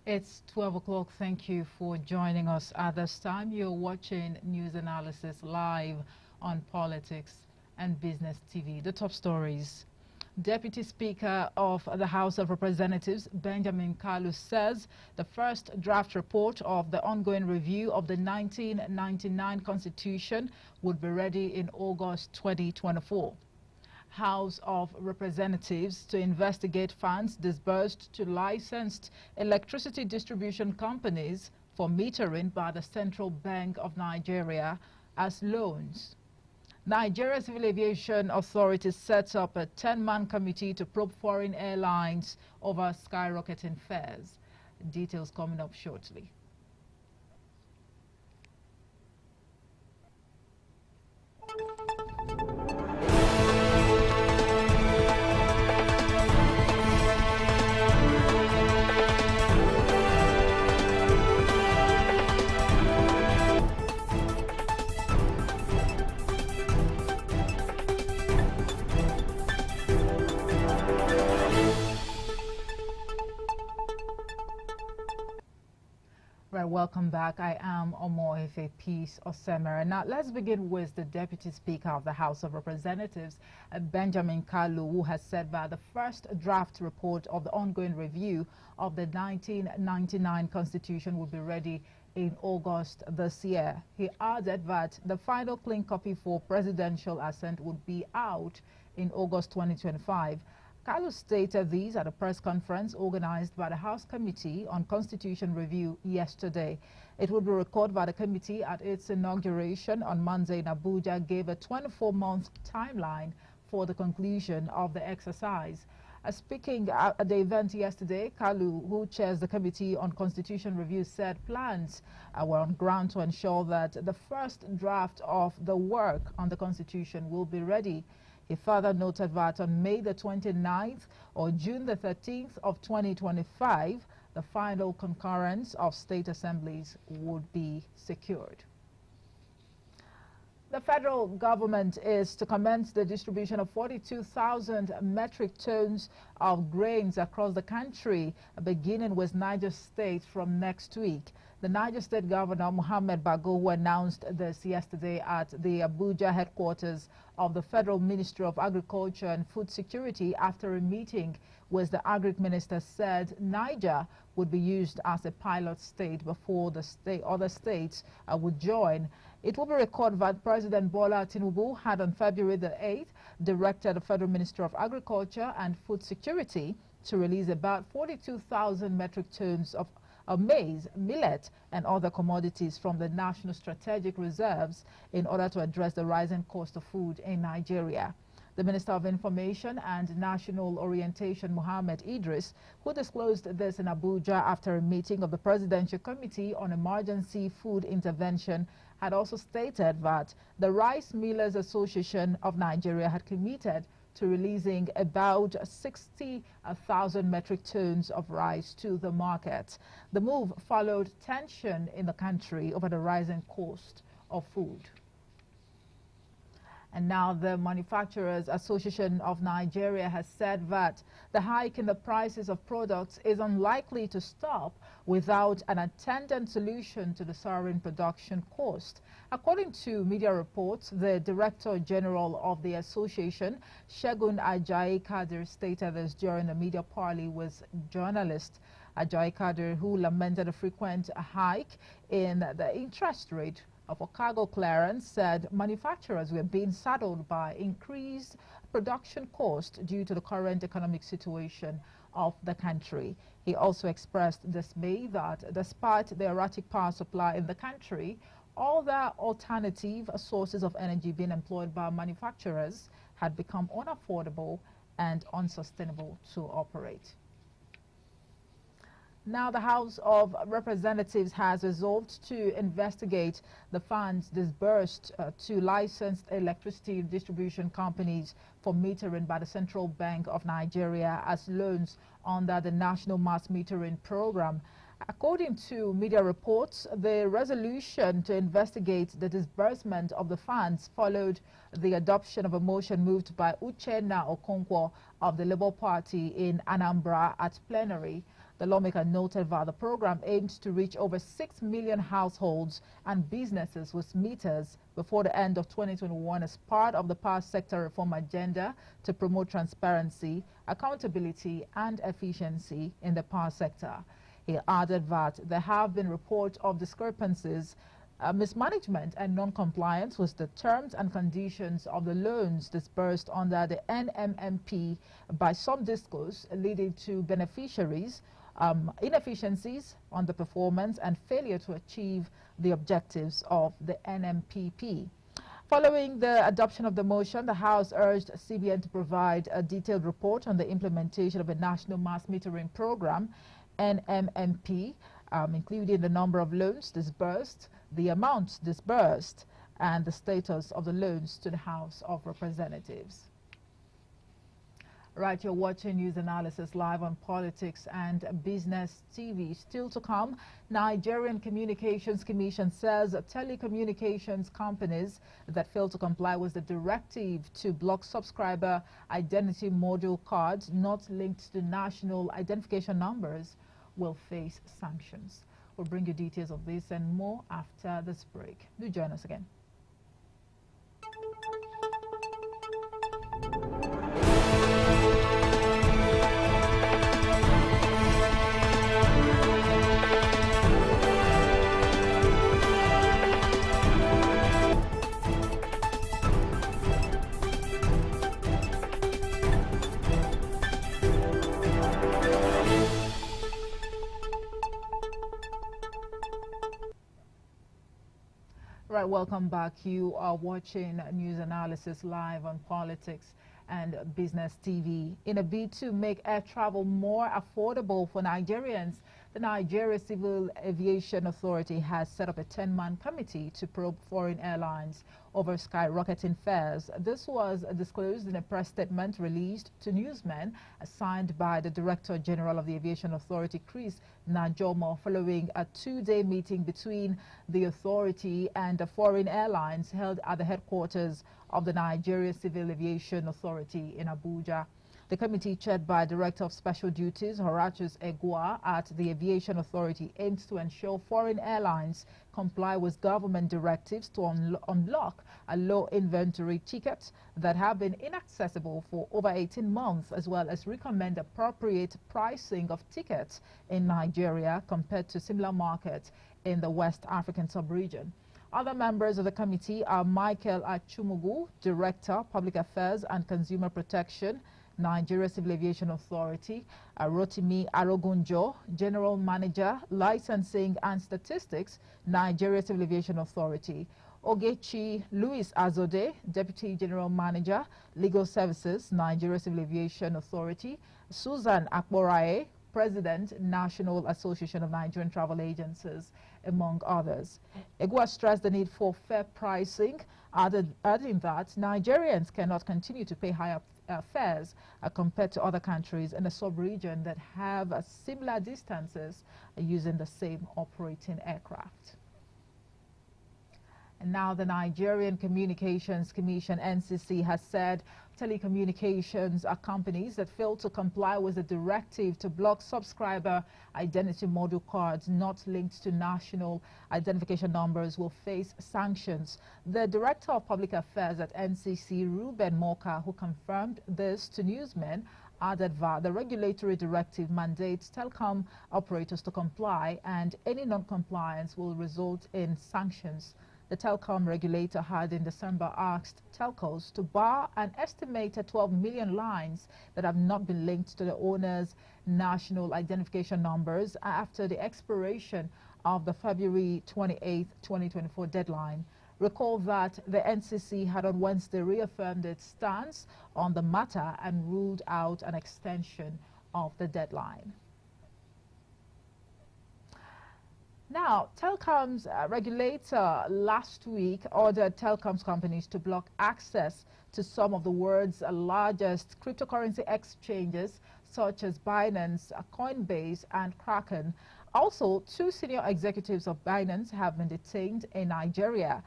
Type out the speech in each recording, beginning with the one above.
It's 12 o'clock. Thank you for joining us at this time. You're watching News Analysis live on Politics and Business TV. The top stories. Deputy Speaker of the House of Representatives, Benjamin Kalu, says the first draft report of the ongoing review of the 1999 Constitution would be ready in August 2024. House of Representatives to investigate funds disbursed to licensed electricity distribution companies for metering by the Central Bank of Nigeria as loans. Nigeria Civil Aviation Authority sets up a 10-man committee to probe foreign airlines over skyrocketing fares. Details coming up shortly. Right, welcome back. I am Omoefe Peace Osemere. Now, let's begin with the Deputy Speaker of the House of Representatives, Benjamin Kalu, who has said that the first draft report of the ongoing review of the 1999 Constitution will be ready in August this year. He added that the final clean copy for presidential assent would be out in August 2025. Kalu stated these at a press conference organized by the House Committee on Constitution Review yesterday. It would be recorded by the committee at its inauguration on Monday in Abuja gave a 24-month timeline for the conclusion of the exercise. Speaking at the event yesterday, Kalu, who chairs the Committee on Constitution Review, said plans were on ground to ensure that the first draft of the work on the Constitution will be ready. He further noted that on May the 29th or June the 13th of 2025, the final concurrence of state assemblies would be secured. The federal government is to commence the distribution of 42,000 metric tons of grains across the country, beginning with Niger State from next week. The Niger State Governor, Mohammed Bago, who announced this yesterday at the Abuja headquarters of the Federal Ministry of Agriculture and Food Security after a meeting with the Agric Minister, said Niger would be used as a pilot state before the other states would join. It will be recorded that President Bola Tinubu had on February the 8th directed the Federal Ministry of Agriculture and Food Security to release about 42,000 metric tons of maize, millet, and other commodities from the National Strategic Reserves in order to address the rising cost of food in Nigeria. The Minister of Information and National Orientation, Mohammed Idris, who disclosed this in Abuja after a meeting of the Presidential Committee on Emergency Food Intervention, had also stated that the Rice Millers Association of Nigeria had committed to releasing about 60,000 metric tons of rice to the market. The move followed tension in the country over the rising cost of food. And now the Manufacturers Association of Nigeria has said that the hike in the prices of products is unlikely to stop without an attendant solution to the soaring production cost. According to media reports, the Director General of the association, Segun Ajayi Kadir, stated this during a media parley with journalists. Ajayi Kadir, who lamented a frequent hike in the interest rate for cargo clearance, said manufacturers were being saddled by increased production costs due to the current economic situation of the country. He also expressed dismay that despite the erratic power supply in the country, all the alternative sources of energy being employed by manufacturers had become unaffordable and unsustainable to operate. Now, the House of Representatives has resolved to investigate the funds disbursed to licensed electricity distribution companies for metering by the Central Bank of Nigeria as loans under the National Mass Metering Program. According to media reports, the resolution to investigate the disbursement of the funds followed the adoption of a motion moved by Uchenna Okonkwo of the Labour Party in Anambra at plenary. The lawmaker noted that the program aimed to reach over 6 million households and businesses with meters before the end of 2021 as part of the power sector reform agenda to promote transparency, accountability and efficiency in the power sector. He added that there have been reports of discrepancies, mismanagement and non-compliance with the terms and conditions of the loans disbursed under the NMMP by some discos, leading to beneficiaries inefficiencies, underperformance and failure to achieve the objectives of the NMPP. Following the adoption of the motion, the House urged CBN to provide a detailed report on the implementation of a national mass metering program, NMMP, including the number of loans disbursed, the amounts disbursed, and the status of the loans to the House of Representatives. Right, you're watching News Analysis live on Politics and Business TV. Still to come, Nigerian Communications Commission says telecommunications companies that fail to comply with the directive to block subscriber identity module cards not linked to national identification numbers will face sanctions. We'll bring you details of this and more after this break. Do join us again. Right, welcome back. You are watching News Analysis live on Politics and Business TV. In a bid to make air travel more affordable for Nigerians, the Nigeria Civil Aviation Authority has set up a 10-man committee to probe foreign airlines over skyrocketing fares. This was disclosed in a press statement released to newsmen, signed by the Director General of the Aviation Authority, Chris Najomo, following a two-day meeting between the authority and the foreign airlines held at the headquarters of the Nigeria Civil Aviation Authority in Abuja. The committee, chaired by Director of Special Duties Horatius Egua at the Aviation Authority, aims to ensure foreign airlines comply with government directives to unlock a low inventory tickets that have been inaccessible for over 18 months, as well as recommend appropriate pricing of tickets in Nigeria compared to similar markets in the West African sub-region. Other members of the committee are Michael Achumugu, Director, Public Affairs and Consumer Protection, Nigeria Civil Aviation Authority, Rotimi Arogunjo, General Manager, Licensing and Statistics, Nigeria Civil Aviation Authority, Ogechi Louis Azode, Deputy General Manager, Legal Services, Nigeria Civil Aviation Authority, Susan Akborae, President, National Association of Nigerian Travel Agencies, among others. Egua stressed the need for fair pricing, adding that Nigerians cannot continue to pay higher fares compared to other countries in the sub-region that have similar distances using the same operating aircraft. And now the Nigerian Communications Commission, NCC, has said telecommunications companies that fail to comply with the directive to block subscriber identity module cards not linked to national identification numbers will face sanctions. The Director of Public Affairs at NCC, Ruben Moka, who confirmed this to newsmen, added that the regulatory directive mandates telecom operators to comply, and any non-compliance will result in sanctions. The telecom regulator had in December asked telcos to bar an estimated 12 million lines that have not been linked to the owner's national identification numbers after the expiration of the February 28, 2024 deadline. Recall that the NCC had on Wednesday reaffirmed its stance on the matter and ruled out an extension of the deadline. Now, telecoms regulator last week ordered telecoms companies to block access to some of the world's largest cryptocurrency exchanges, such as Binance, Coinbase, and Kraken. Also, 2 senior executives of Binance have been detained in Nigeria.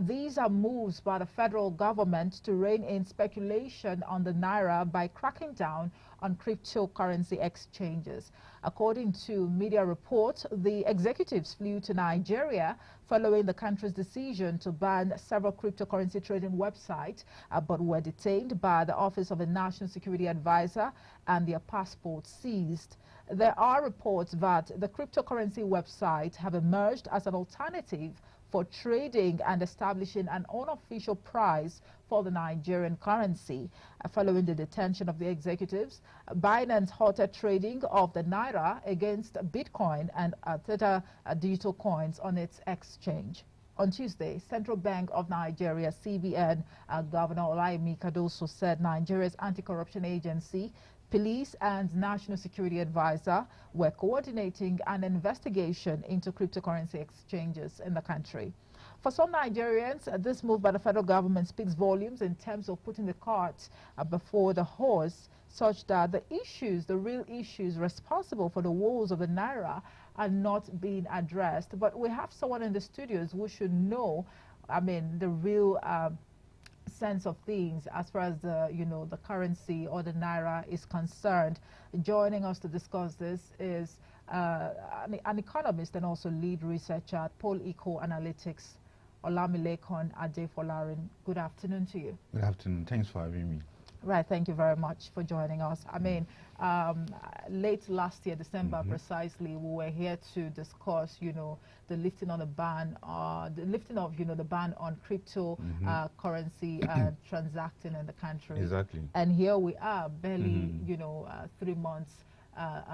These are moves by the federal government to rein in speculation on the naira by cracking down on cryptocurrency exchanges. According to media reports, the executives flew to Nigeria following the country's decision to ban several cryptocurrency trading websites, but were detained by the Office of the National Security Advisor and their passports seized. There are reports that the cryptocurrency websites have emerged as an alternative for trading and establishing an unofficial price for the Nigerian currency. Following the detention of the executives, Binance halted trading of the naira against Bitcoin and other digital coins on its exchange. On Tuesday, Central Bank of Nigeria, CBN, Governor Olamilekan Adefolarin said Nigeria's anti-corruption agency, police and national security advisor were coordinating an investigation into cryptocurrency exchanges in the country. For some Nigerians, this move by the federal government speaks volumes in terms of putting the cart before the horse, such that the real issues responsible for the woes of the naira are not being addressed. But we have someone in the studios who should know, the real sense of things as far as the currency or the naira is concerned. Joining us to discuss this is an economist and also lead researcher at Pol Eco Analytics, Olamilekan Adefolarin. Good afternoon to you. Good afternoon. Thanks for having me. Right, thank you very much for joining us. Late last year, December precisely, we were here to discuss, the lifting on the ban, the ban on crypto currency transacting in the country. Exactly. And here we are, barely, 3 months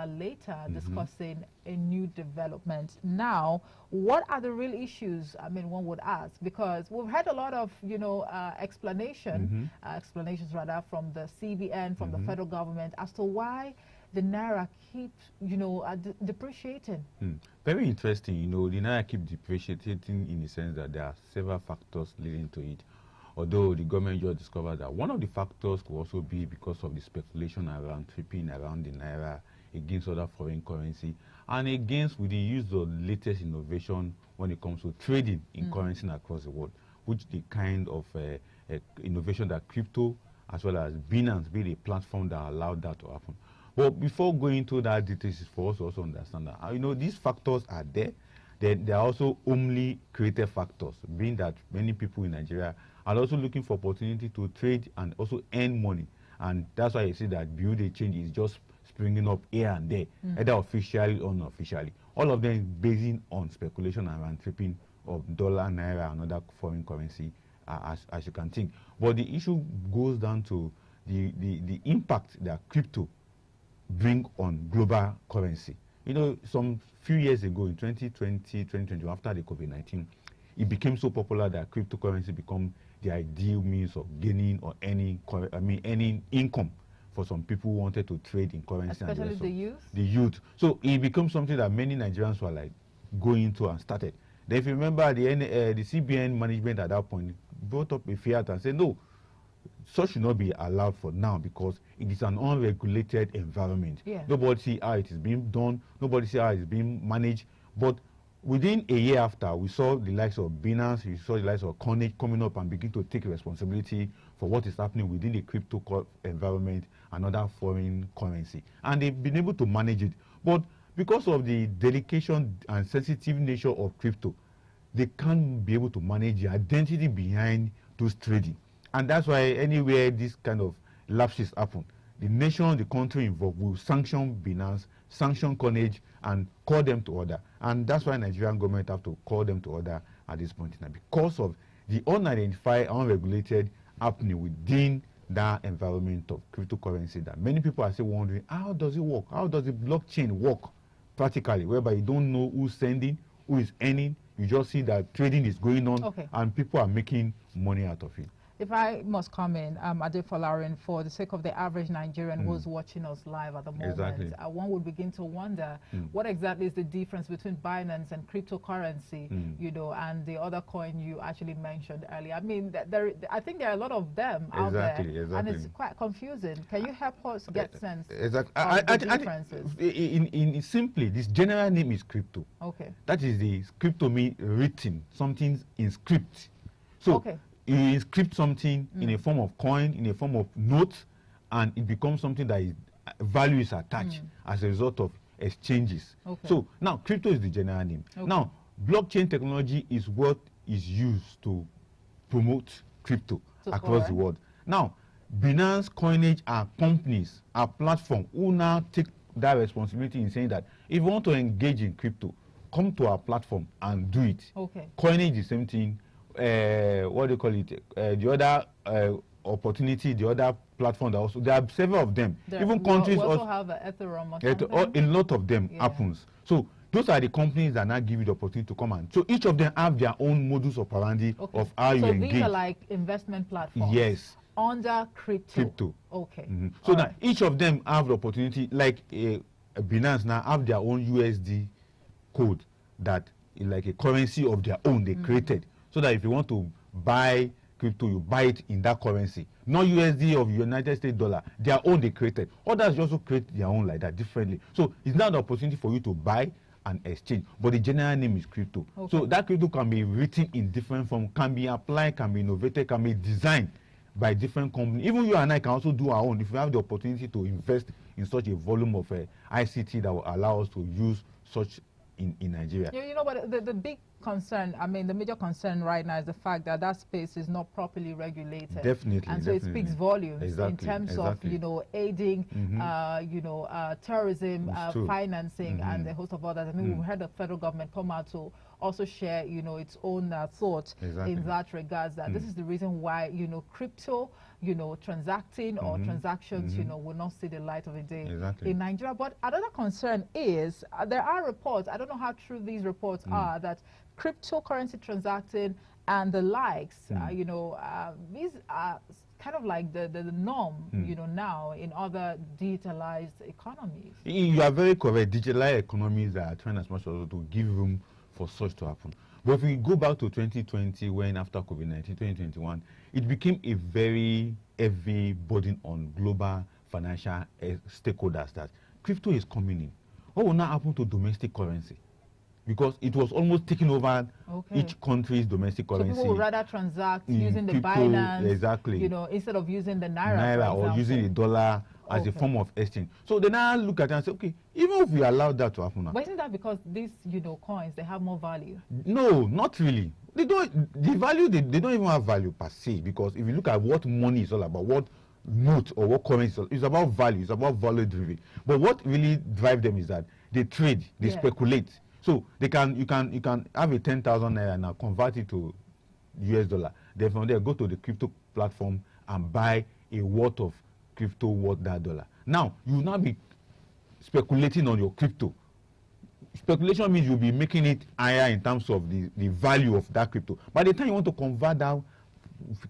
later, discussing a new development. Now, what are the real issues? One would ask, because we've had a lot of, explanations from the CBN, from the federal government as to why the naira keeps, depreciating. Very interesting. The naira keeps depreciating in the sense that there are several factors leading to it. Although the government just discovered that one of the factors could also be because of the speculation around tripping around the naira against other foreign currency, and against with the use of latest innovation when it comes to trading in currency across the world, which the kind of innovation that crypto as well as Binance be the platform that allowed that to happen. But before going into that details, for us to also understand that these factors are there. They are also only created factors, being that many people in Nigeria are also looking for opportunity to trade and also earn money. And that's why you see that bureau change is just springing up here and there, either officially or unofficially. All of them basing on speculation around tripping of dollar, naira, and other foreign currency, as you can think. But the issue goes down to the impact that crypto bring on global currency. Some few years ago, in 2020, after the COVID-19, it became so popular that cryptocurrency became the ideal means of gaining or earning income for some people who wanted to trade in currency. Especially the youth? The youth. So it becomes something that many Nigerians were like going to and started. Then if you remember, the CBN management at that point brought up a fiat and said, no, such should not be allowed for now because it is an unregulated environment. Yeah. Nobody see how it is being done. Nobody see how it is being managed. But within a year after, we saw the likes of Binance, we saw the likes of Carnage coming up and begin to take responsibility for what is happening within the crypto environment and other foreign currency. And they've been able to manage it. But because of the dedication and sensitive nature of crypto, they can't be able to manage the identity behind those trading. And that's why anywhere this kind of lapses happen, the nation, the country involved will sanction Binance, sanction Carnage, and call them to order. And that's why Nigerian government have to call them to order at this point in time, because of the unidentified, unregulated happening within that environment of cryptocurrency that many people are still wondering, how does it work? How does the blockchain work practically, whereby you don't know who's sending, who is earning, you just see that trading is going on and people are making money out of it. If I must come in, Adefolarin, for the sake of the average Nigerian who's watching us live at the moment, Exactly. One would begin to wonder what exactly is the difference between Binance and cryptocurrency, you know, and the other coin you actually mentioned earlier. I mean, I think there are a lot of them out there, and it's quite confusing. Can you help us get sense of the differences? In simply, this general name is crypto. Okay. That is the crypto mean written, something in script. So you inscript something in a form of coin, in a form of note, and it becomes something that is, value is attached as a result of exchanges. So now crypto is the general name. Now blockchain technology is what is used to promote crypto across the world. Now Binance, Coinage are companies, are platforms who now take that responsibility in saying that if you want to engage in crypto, come to our platform and do it. Coinage the same thing. What do you call it? The other opportunity, the other platform that also, there are several of them. Even countries also have Ethereum or a lot of them happens. So those are the companies that now give you the opportunity to come and so each of them have their own modus operandi of how you engage. So these are like investment platforms. Yes. Under crypto. So now each of them have the opportunity, like Binance now have their own USD code that is like a currency of their own they created. So that if you want to buy crypto, you buy it in that currency. Not USD of United States dollar. Their own they created. Others also create their own like that differently. So it's not an opportunity for you to buy and exchange. But the general name is crypto. So that crypto can be written in different form, can be applied, can be innovated, can be designed by different companies. Even you and I can also do our own if we have the opportunity to invest in such a volume of ICT that will allow us to use such in Nigeria. You know, but the big concern, I mean, the major concern right now is the fact that that space is not properly regulated. Definitely. And so it speaks volumes in terms of, you know, aiding, you know, tourism, financing, and a host of others. I mean, we've heard the federal government come out to also share, you know, its own thoughts in that regards, that this is the reason why, you know, crypto, you know, transacting or transactions, you know, will not see the light of the day in Nigeria. But another concern is there are reports, I don't know how true these reports are, that cryptocurrency transacting and the likes, you know, these are kind of like the norm, you know, now in other digitalized economies. You are very correct. Digitalized economies are trying as much as possible to give room for such to happen. But if we go back to 2020, when after COVID-19, 2021, it became a very heavy burden on global financial stakeholders that crypto is coming in. What will now happen to domestic currency? Because it was almost taking over each country's domestic currency. So people would rather transact using the crypto, Binance, you know, instead of using the naira or using the dollar as a form of exchange. So they now look at it and say, okay, even if we allow that to happen now. But isn't that because these, you know, coins, they have more value? No, not really. They don't, the value, they don't even have value per se, because if you look at what money is all about, what note or what currency, it's about value, it's about value driven. But what really drives them is that they trade, they speculate. So they you can have a 10,000 naira now, convert it to US dollar. Then from there, go to the crypto platform and buy a worth of crypto worth that dollar. Now, you will not be speculating on your crypto. Speculation means you'll be making it higher in terms of the value of that crypto. By the time you want to convert that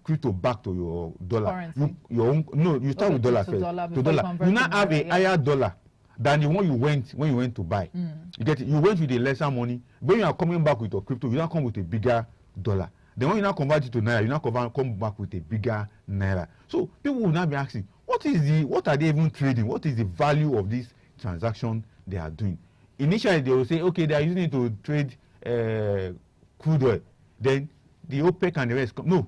crypto back to your dollar, you start with dollar first. To dollar. You now have a higher dollar than the one you went when you went to buy. You get it? You went with a lesser money. When you are coming back with your crypto, you now come with a bigger dollar. Then when you now convert it to naira, you now come back with a bigger naira. So people will now be asking, what are they even trading? What is the value of this transaction they are doing? Initially, they will say, okay, they are using it to trade crude oil. Then the OPEC and the rest come. No,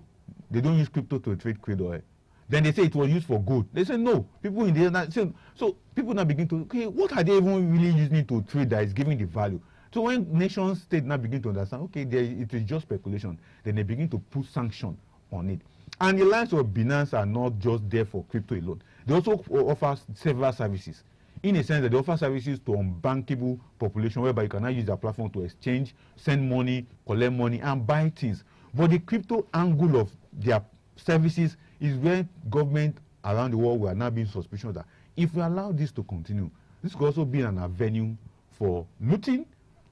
they don't use crypto to trade crude oil. Then they say it was used for gold. They say no. People in the so people now begin to, okay, what are they even really using it to trade that is giving the value? So when nation state now begin to understand, okay, it is just speculation, then they begin to put sanction on it. And the lines of Binance are not just there for crypto alone. They also offer several services. In a sense that they offer services to unbankable population, whereby you can now use their platform to exchange, send money, collect money, and buy things. But the crypto angle of their services is where government around the world are now being suspicious that if we allow this to continue, this could also be an avenue for looting,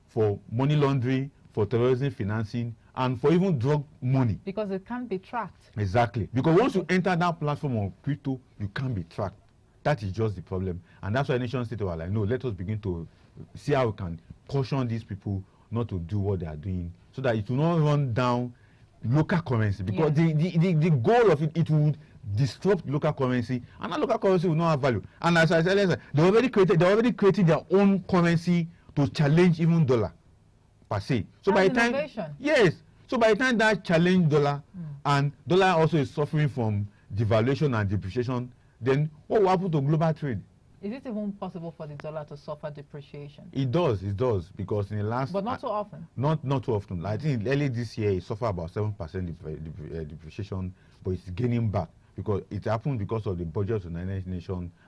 for money laundering, for terrorism financing, and for even drug money. Because it can't be tracked. Exactly. Because once you enter that platform on crypto, you can't be tracked. That is just the problem. And that's why nation state were like, no, let us begin to see how we can caution these people not to do what they are doing, so that it will not run down local currency. Because the goal of it would disrupt local currency, and that local currency will not have value. And as I said, they already created their own currency to challenge even dollar per se. So by the time, yes, so by the time that challenge dollar, and dollar also is suffering from devaluation and depreciation, then what will happen to global trade? Is it even possible for the dollar to suffer depreciation? It does, because in the last... But not so often. Not too often. I think early this year it suffered about 7% depreciation, but it's gaining back, because it happened because of the budget of the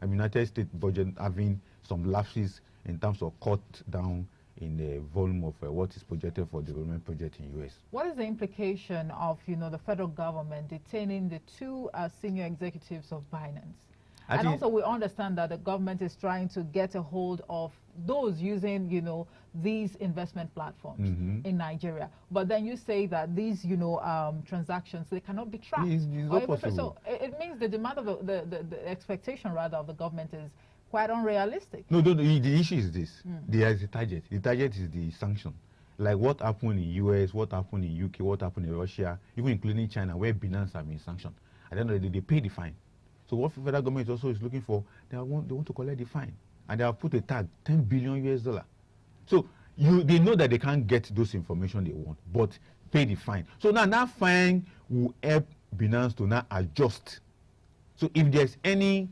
United States budget having some lapses in terms of cut down in the volume of what is projected for development project in US. What is the implication of, the federal government detaining the two senior executives of Binance? And also we understand that the government is trying to get a hold of those using, these investment platforms in Nigeria. But then you say that these, transactions, they cannot be tracked. It's not possible. So it means the demand of the expectation, rather, of the government is quite unrealistic. No, the issue is this. There is a target. The target is the sanction. Like what happened in US, what happened in UK, what happened in Russia, even including China, where Binance have been sanctioned. At the end of the day, they pay the fine. So what federal government also is looking for, they want to collect the fine. And they have put a tag, $10 billion US. So they know that they can't get those information they want, but pay the fine. So now that fine will help Binance to now adjust. So if there's any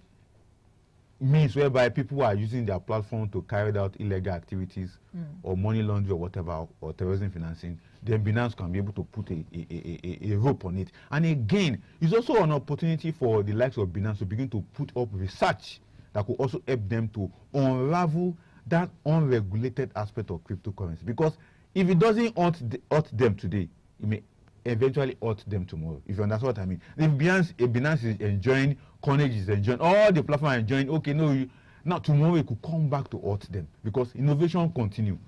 means whereby people are using their platform to carry out illegal activities or money laundering or whatever, or terrorism financing, then Binance can be able to put a rope on it. And again, it's also an opportunity for the likes of Binance to begin to put up research that could also help them to unravel that unregulated aspect of cryptocurrency. Because if it doesn't hurt them today, it may eventually hurt them tomorrow, if you understand what I mean. If Binance is enjoying, Carnage is enjoying, all the platforms are enjoying, okay, no, now tomorrow it could come back to hurt them, because innovation continues.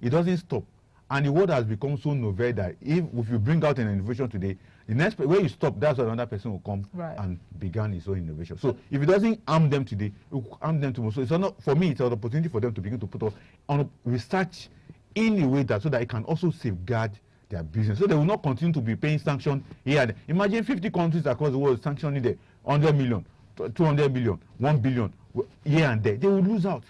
It doesn't stop. And the world has become so novel that if you bring out an innovation today, the next where you stop, that's when another person will come and begin his own innovation. So if it doesn't harm them today, it will harm them tomorrow. So it's not, for me, it's an opportunity for them to begin to put on research in a way that so that it can also safeguard their business. So they will not continue to be paying sanctions here. Imagine 50 countries across the world sanctioning the 100 million, 200 million, 1 billion here and there. They will lose out.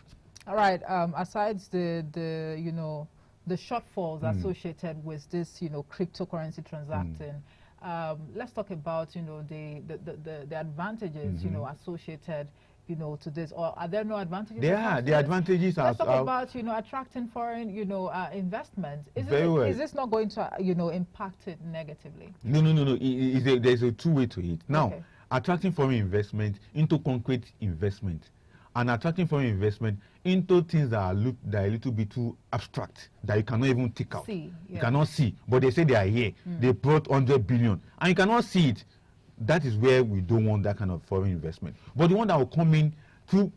All right. Aside the shortfalls associated with this, cryptocurrency transacting, let's talk about, the advantages, associated, to this. Or are there no advantages? There are. The advantages are... Let's talk about, attracting foreign, investment. Is this not going to, impact it negatively? No. There's a two-way to it. Now, attracting foreign investment into concrete investment, and attracting foreign investment into things that are a little bit too abstract, that you cannot even take out. You cannot see, but they say they are here. They brought 100 billion, and you cannot see it. That is where we don't want that kind of foreign investment. But the one that will come in through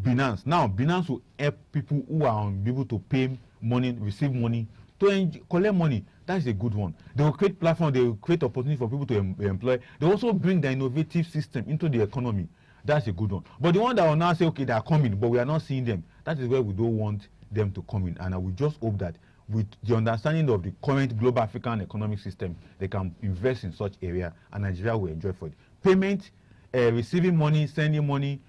Binance. Now, Binance will help people who are unable to pay money, receive money, to collect money. That is a good one. They will create platforms, they will create opportunity for people to employ. They also bring the innovative system into the economy. That's a good one. But the one that will now say, okay, they are coming, but we are not seeing them, that is where we don't want them to come in. And I will just hope that with the understanding of the current global African economic system, they can invest in such area, and Nigeria will enjoy for it. Payment, receiving money, sending money,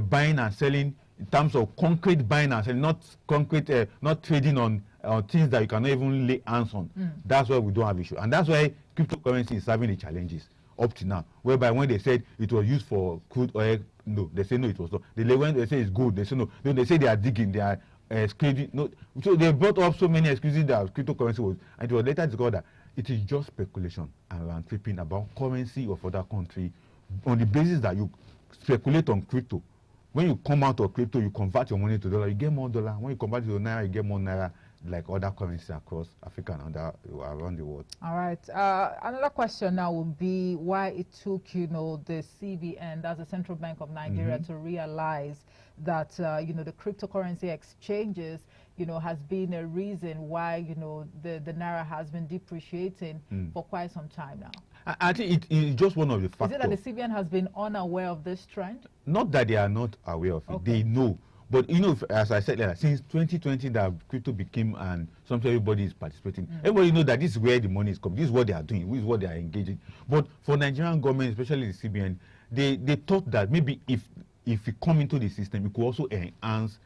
buying and selling, in terms of concrete buying and selling, not concrete, not trading on things that you cannot even lay hands on. That's why we don't have issue. And that's why cryptocurrency is having the challenges up to now, whereby when they said it was used for crude oil, no, they say no, it was not. When they say it's good, they say no. They say they are digging, they are excluding. No, so they brought up so many excuses that cryptocurrency was, and it was later discovered that it is just speculation and round tripping about currency of other country on the basis that you speculate on crypto. When you come out of crypto, you convert your money to dollar, you get more dollar. When you convert it to naira, you get more naira, like other currencies across Africa and around the world. All right. Another question now would be why it took, the CBN, that's the Central Bank of Nigeria, to realize that, the cryptocurrency exchanges, has been a reason why, the naira has been depreciating for quite some time now. I think it's just one of the factors. Is it that the CBN has been unaware of this trend? Not that they are not aware of it. Okay. They know. But, as I said earlier, since 2020 that crypto became something everybody is participating. Everybody knows that this is where the money is coming. This is what they are doing. This is what they are engaging. But for Nigerian government, especially the CBN, they thought that maybe if it come into the system, it could also enhance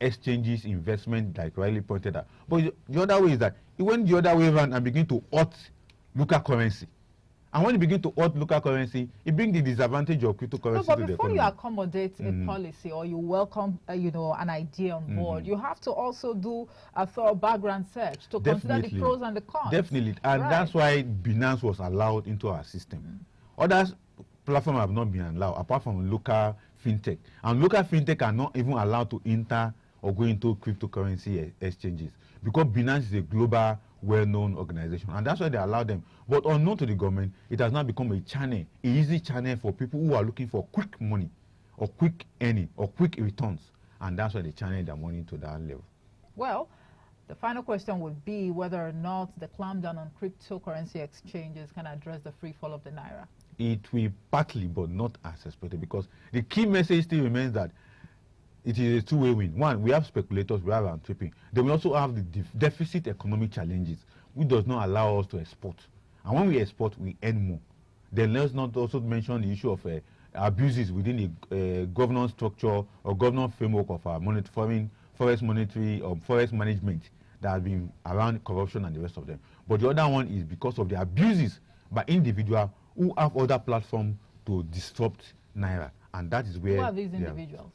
exchanges, investment, like rightly pointed out. But the other way is that it went the other way around and begin to hurt local currency. And when you begin to hurt local currency, it brings the disadvantage of cryptocurrency to the economy. But before you accommodate a policy or you welcome, an idea on board, you have to also do a thorough background search to consider the pros and the cons. Definitely, and that's why Binance was allowed into our system. Other platforms have not been allowed, apart from local fintech. And local fintech are not even allowed to enter or go into cryptocurrency exchanges because Binance is a global, well-known organization, and that's why they allow them. But unknown to the government, it has now become a channel, an easy channel for people who are looking for quick money or quick earning or quick returns, and that's why they channel their money to that level. Well, the final question would be whether or not the clampdown on cryptocurrency exchanges can address the free fall of the naira. It will partly, but not as expected, because the key message still remains that it is a two-way win. One, we have speculators, we have round tripping. Then we also have the deficit economic challenges, which does not allow us to export. And when we export, we earn more. Then let's not also mention the issue of abuses within the governance structure or governance framework of our forest monetary or forest management that has been around corruption and the rest of them. But the other one is because of the abuses by individuals who have other platforms to disrupt naira, and that is where. Who are these individuals?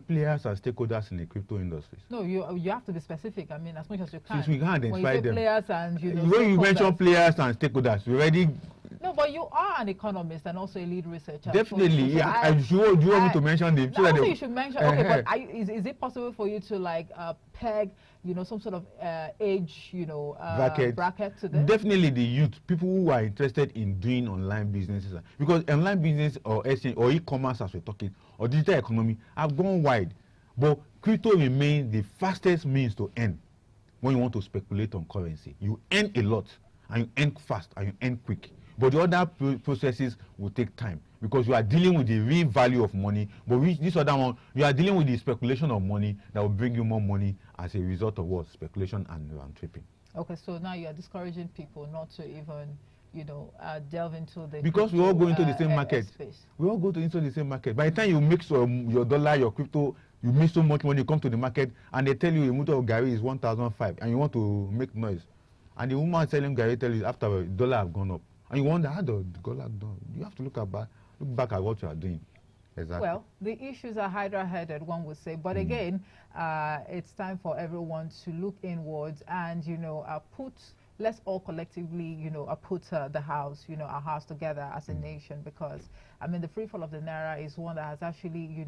Players and stakeholders in the crypto industry. No, you have to be specific. I mean, as much as you can. Since we can identify them. Players and when you mention players and stakeholders, we already. No, but you are an economist and also a lead researcher. Definitely, yeah. Do you want me to mention them? I think you should mention. Okay, but is it possible for you to peg, some sort of age, bracket to this? Definitely, the youth, people who are interested in doing online businesses, because online business or exchange or e-commerce, as we're talking, or digital economy have gone wide, but crypto remains the fastest means to earn. When you want to speculate on currency, you earn a lot, and you earn fast, and you earn quick. But the other processes will take time because you are dealing with the real value of money. But this other one, you are dealing with the speculation of money that will bring you more money as a result of what? Speculation and round tripping. Okay, so now you are discouraging people not to even, delve into the. Because we all go into the same market. We all go into the same market. By the time you mix your dollar, your crypto, you make so much money, you come to the market, and they tell you a mutu of Gary is 1,005, and you want to make noise. And the woman selling Gary tells you after the dollar have gone up. And you wonder how the dollar done. You have to look back at what you are doing. Exactly. Well, the issues are hydra-headed, one would say. But again, it's time for everyone to look inwards and, let's all collectively, put the house, our house together as a nation, because, I mean, the free fall of the naira is one that has actually,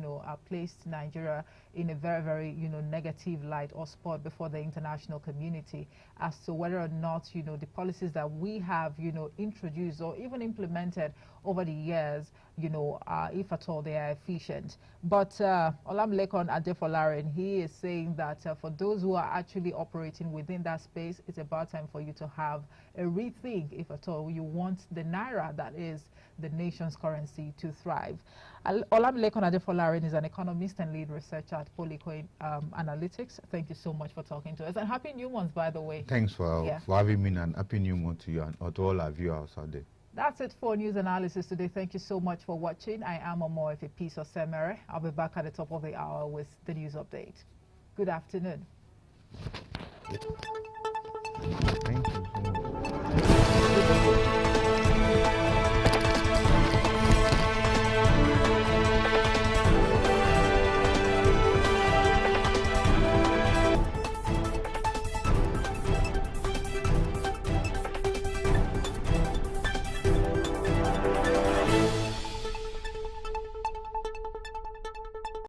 placed Nigeria in a very, very, negative light or spot before the international community as to whether or not, the policies that we have, introduced or even implemented over the years, if at all they are efficient. But Olamilekan Adefolarin, he is saying that for those who are actually operating within that space, it's about time for you to have a rethink, if at all you want the naira, that is the nation's currency, to thrive. Olamilekan Adefolarin is an economist and lead researcher at Pol Eco Analytics. Thank you so much for talking to us, and happy new month, by the way. Thanks for having me, and happy new month to you and to all our viewers out there. That's it for news analysis today. Thank you so much for watching. I am Omo of a piece of Semere. I'll be back at the top of the hour with the news update. Good afternoon. Thank you so much.